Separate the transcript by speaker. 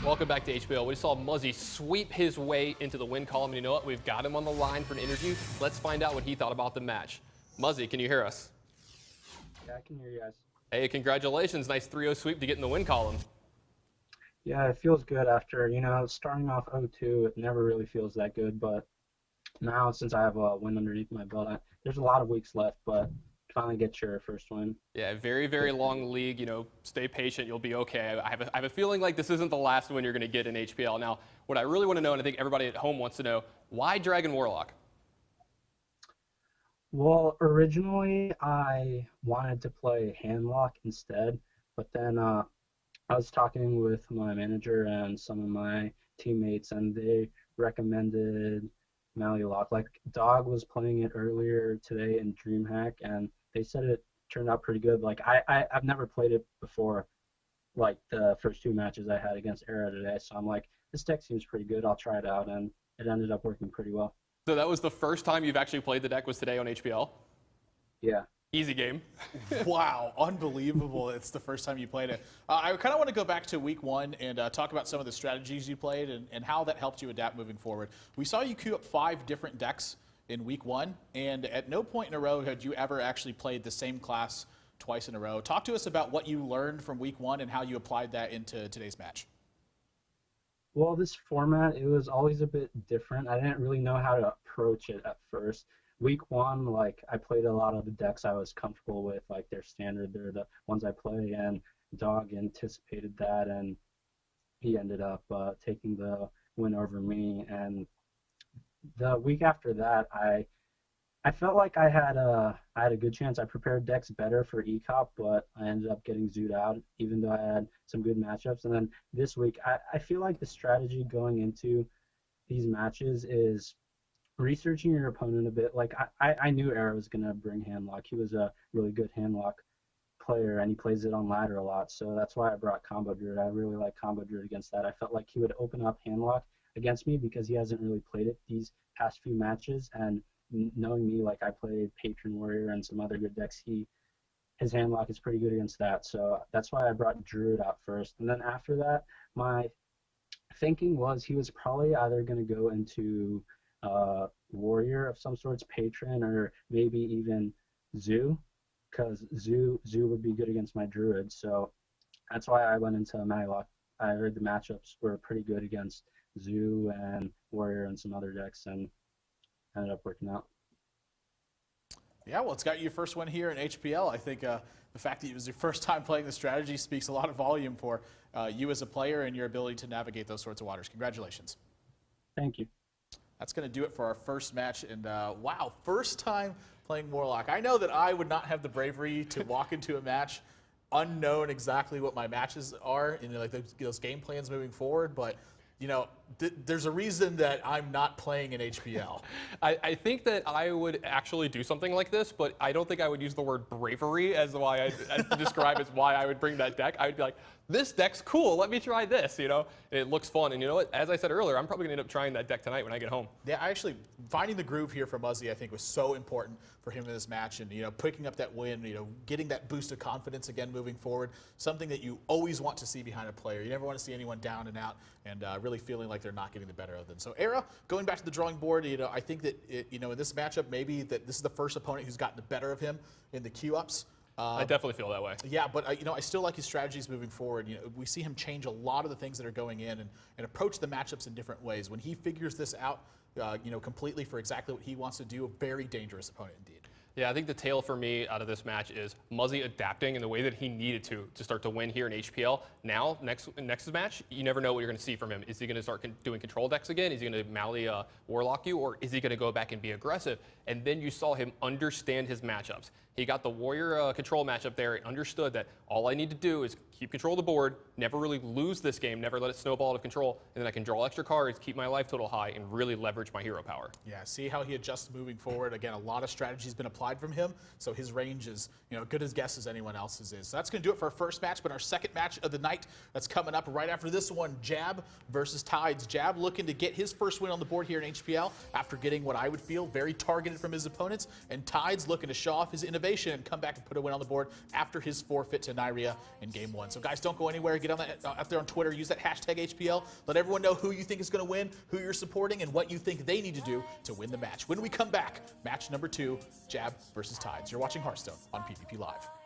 Speaker 1: Welcome back to HPL. We saw Muzzy sweep his way into the win column. And you know what? We've got him on the line for an interview. Let's find out what he thought about the match. Muzzy, can you hear us?
Speaker 2: Yeah, I can hear you guys.
Speaker 1: Hey, congratulations. Nice 3-0 sweep to get in the win column.
Speaker 2: Yeah, it feels good after, starting off 0-2, it never really feels that good, but now since I have a win underneath my belt, there's a lot of weeks left, but finally get your first win.
Speaker 1: Yeah, very, very long league. Stay patient. You'll be okay. I have a feeling like this isn't the last win you're going to get in HPL. Now, what I really want to know, and I think everybody at home wants to know, why Dragon Warlock?
Speaker 2: Well, originally I wanted to play Handlock instead, but then I was talking with my manager and some of my teammates, and they recommended Lock. Like, Dog was playing it earlier today in DreamHack, and they said it turned out pretty good. Like, I've never played it before, like the first two matches I had against Era today, so I'm like, this deck seems pretty good. I'll try it out, and it ended up working pretty well.
Speaker 1: So that was the first time you've actually played the deck was today on HPL?
Speaker 2: Yeah.
Speaker 1: Easy game.
Speaker 3: Wow, unbelievable. It's the first time you played it. I kind of want to go back to week one and talk about some of the strategies you played and how that helped you adapt moving forward. We saw you queue up 5 different decks in week one, and at no point in a row had you ever actually played the same class twice in a row. Talk to us about what you learned from week one and how you applied that into today's match.
Speaker 2: Well, this format, it was always a bit different. I didn't really know how to approach it at first. Week one, like, I played a lot of the decks I was comfortable with, like they're standard, they're the ones I play, and Dog anticipated that, and he ended up taking the win over me. And the week after that, I felt like I had a good chance. I prepared decks better for ECOP, but I ended up getting zooed out, even though I had some good matchups. And then this week, I feel like the strategy going into these matches is researching your opponent a bit. Like, I knew Era was going to bring Handlock. He was a really good Handlock player, and he plays it on ladder a lot. So that's why I brought Combo Druid. I really like Combo Druid against that. I felt like he would open up Handlock against me because he hasn't really played it these past few matches. And knowing me, like, I played Patron Warrior and some other good decks, his Handlock is pretty good against that. So that's why I brought Druid out first. And then after that, my thinking was he was probably either going to go into Warrior of some sorts, Patron, or maybe even Zoo, because Zoo would be good against my Druid. So that's why I went into Lock. I heard the matchups were pretty good against Zoo and Warrior and some other decks, and ended up working out.
Speaker 3: Yeah, well, it's got you your first win here in HPL. I think the fact that it was your first time playing the strategy speaks a lot of volume for you as a player and your ability to navigate those sorts of waters. Congratulations.
Speaker 2: Thank you.
Speaker 3: That's going to do it for our first match. And wow, first time playing Warlock. I know that I would not have the bravery to walk into a match unknown exactly what my matches are and like those game plans moving forward, but there's a reason that I'm not playing in HPL.
Speaker 1: I think that I would actually do something like this, but I don't think I would use the word bravery as why I describe as why I would bring that deck. I would be like, this deck's cool. Let me try this. It looks fun. And you know what? As I said earlier, I'm probably gonna end up trying that deck tonight when I get home.
Speaker 3: Yeah, actually finding the groove here for Muzzy, I think, was so important for him in this match, and picking up that win, getting that boost of confidence again moving forward. Something that you always want to see behind a player. You never want to see anyone down and out and really feeling like they're not getting the better of them. So Era, going back to the drawing board, I think that in this matchup, maybe that this is the first opponent who's gotten the better of him in the queue ups.
Speaker 1: I definitely feel that way.
Speaker 3: Yeah, but I still like his strategies moving forward. We see him change a lot of the things that are going in and approach the matchups in different ways. When he figures this out, completely for exactly what he wants to do, a very dangerous opponent indeed.
Speaker 1: Yeah, I think the tale for me out of this match is Muzzy adapting in the way that he needed to start to win here in HPL. Now, next match, you never know what you're going to see from him. Is he going to start doing control decks again? Is he going to Mally Warlock you? Or is he going to go back and be aggressive? And then you saw him understand his matchups. He got the Warrior control matchup there. He understood that all I need to do is keep control of the board, never really lose this game, never let it snowball out of control, and then I can draw extra cards, keep my life total high, and really leverage my hero power.
Speaker 3: Yeah, see how he adjusts moving forward. Again, a lot of strategies been applied from him, so his range is good as guess as anyone else's is. So that's going to do it for our first match, but our second match of the night that's coming up right after this one, Jab versus Tides. Jab looking to get his first win on the board here in HPL after getting what I would feel very targeted from his opponents, and Tides looking to show off his innovation motivation and come back and put a win on the board after his forfeit to Nyria in game 1. So guys, don't go anywhere. Get on that out there on Twitter. Use that hashtag HPL. Let everyone know who you think is going to win, who you're supporting, and what you think they need to do to win the match. When we come back, match number 2, Jab versus Tides. You're watching Hearthstone on PvP Live.